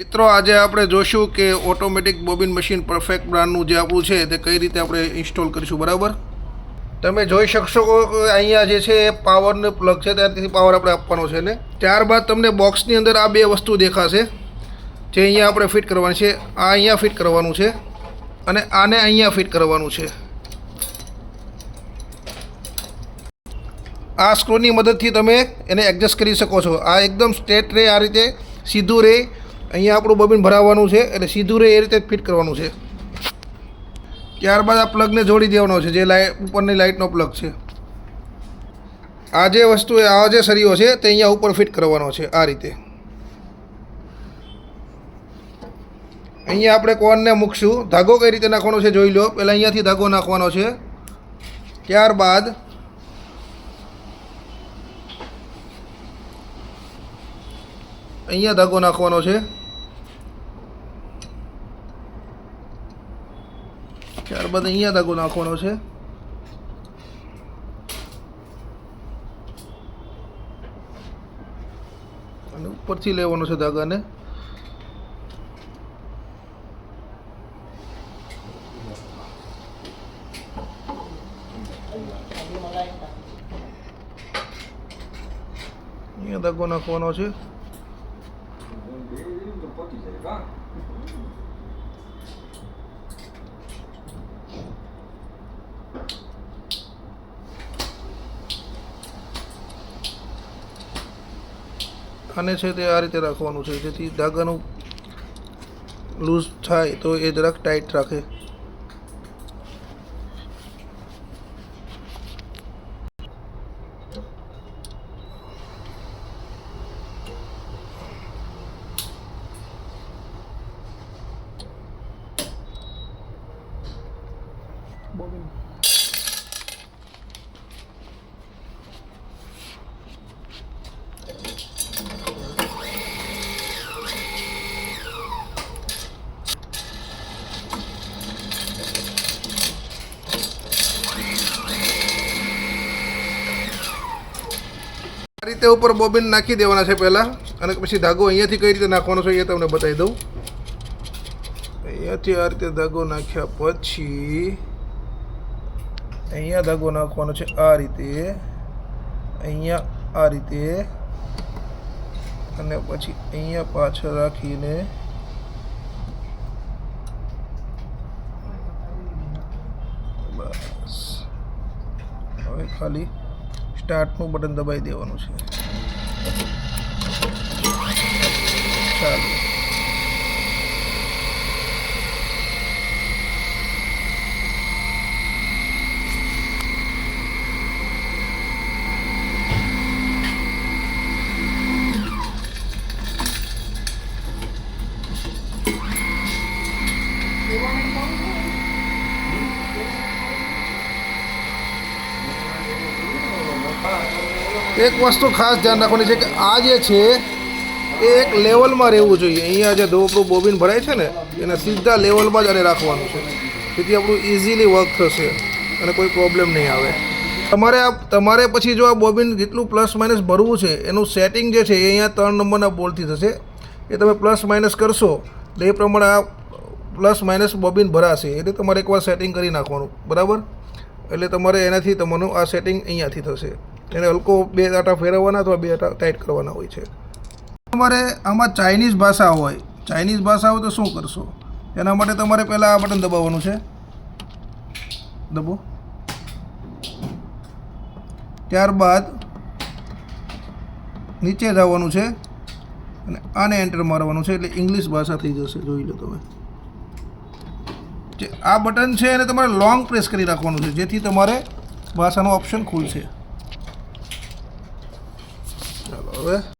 મિત્રો આજે આપણે જોશું કે ઓટોમેટિક બોબિન મશીન પરફેક્ટ બ્રાન્ડનું જે આપણું છે તે કઈ રીતે આપણે ઇન્સ્ટોલ કરીશું. બરાબર, તમે જોઈ શકશો કે અહીંયા જે છે એ પાવરનો પ્લગ છે, ત્યાંથી પાવર આપણે આપવાનો છે. ને ત્યારબાદ તમને બોક્સની અંદર આ બે વસ્તુ દેખાશે જે અહીંયા આપણે ફિટ કરવાની છે. આ અહીંયા ફિટ કરવાનું છે અને આને અહીંયા ફિટ કરવાનું છે. આ સ્ક્રૂની મદદથી તમે એને એડજસ્ટ કરી શકો છો. આ એકદમ સ્ટ્રેટ રહે, આ રીતે સીધું રહે. અહીંયા આપણું બોબિન ભરાવવાનું છે એટલે સીધું રહે એ રીતે ફિટ કરવાનું છે. ત્યારબાદ આ પ્લગને જોડી દેવાનો છે, જે ઉપરની લાઇટનો પ્લગ છે. આ જે વસ્તુ આ જે સળીઓ છે તે અહીંયા ઉપર ફિટ કરવાનો છે. આ રીતે અહીંયા આપણે કોર્નને મૂકશું. ધાગો કઈ રીતે નાખવાનો છે જોઈ લો. પહેલાં અહીંયાથી ધાગો નાખવાનો છે. ત્યારબાદ અહીંયા ધાગો નાખવાનો છે. ત્યારબાદ અહીંયા ધાગો નાખવાનો છે. અને ઉપરથી લેવાનો છે ધાગાને. અહીંયા ધાગો નાખવાનો છે. આને છે તે આ રીતે રાખવાનું છે, જેથી ધાગાનું લૂઝ થાય તો એ જરાક ટાઈટ રાખે. આ રીતે ઉપર બોબિન નાખી દેવાના છે પહેલાં, અને પછી ધાગો અહીંયાથી કઈ રીતે નાખવાનો છે એ તમને બતાવી દઉં. અહીંયાથી આ રીતે ધાગો નાખ્યા પછી અહીંયા ધાગો નાખવાનો છે. આ રીતે અહીંયા આ રીતે, અને પછી અહીંયા પાછળ રાખીને બસ હવે ખાલી સ્ટાર્ટનું બટન દબાવી દેવાનું છે. ચાલો, એક વસ્તુ ખાસ ધ્યાન રાખવાની છે કે આ જે છે એ એક લેવલમાં રહેવું જોઈએ. અહીંયા જે આપણું બોબિન ભરાય છે ને એના સીધા લેવલમાં જ આને રાખવાનું છે, જેથી આપણું ઇઝીલી વર્ક થશે અને કોઈ પ્રોબ્લેમ નહીં આવે. તમારે પછી જો આ બોબિન જેટલું પ્લસ માઇનસ ભરવું છે એનું સેટિંગ જે છે એ અહીંયા 3 નંબરના બોલથી થશે. એ તમે પ્લસ માઇનસ કરશો એટલે એ પ્રમાણે આ પ્લસ માઇનસ બોબિન ભરાશે. એટલે તમારે એકવાર સેટિંગ કરી નાખવાનું. બરાબર, એટલે તમારે એનાથી તમારું આ સેટિંગ અહીંયાથી થશે. એને હલકો 2 આટા ફેરવવાના અથવા 2 આટા ટાઈટ કરવાના હોય છે. તમારે આમાં ચાઇનીઝ ભાષા હોય, ચાઇનીઝ ભાષા હોય તો શું કરશો? એના માટે તમારે પહેલાં આ બટન દબાવવાનું છે. દબો. ત્યારબાદ નીચે જવાનું છે અને આને એન્ટર મારવાનું છે, એટલે ઇંગ્લિશ ભાષા થઈ જશે. જોઈ લો તમે. જે આ બટન છે એને તમારે લોંગ પ્રેસ કરી રાખવાનું છે, જેથી તમારે ભાષાનો ઓપ્શન ખુલશે. ચાલો હવે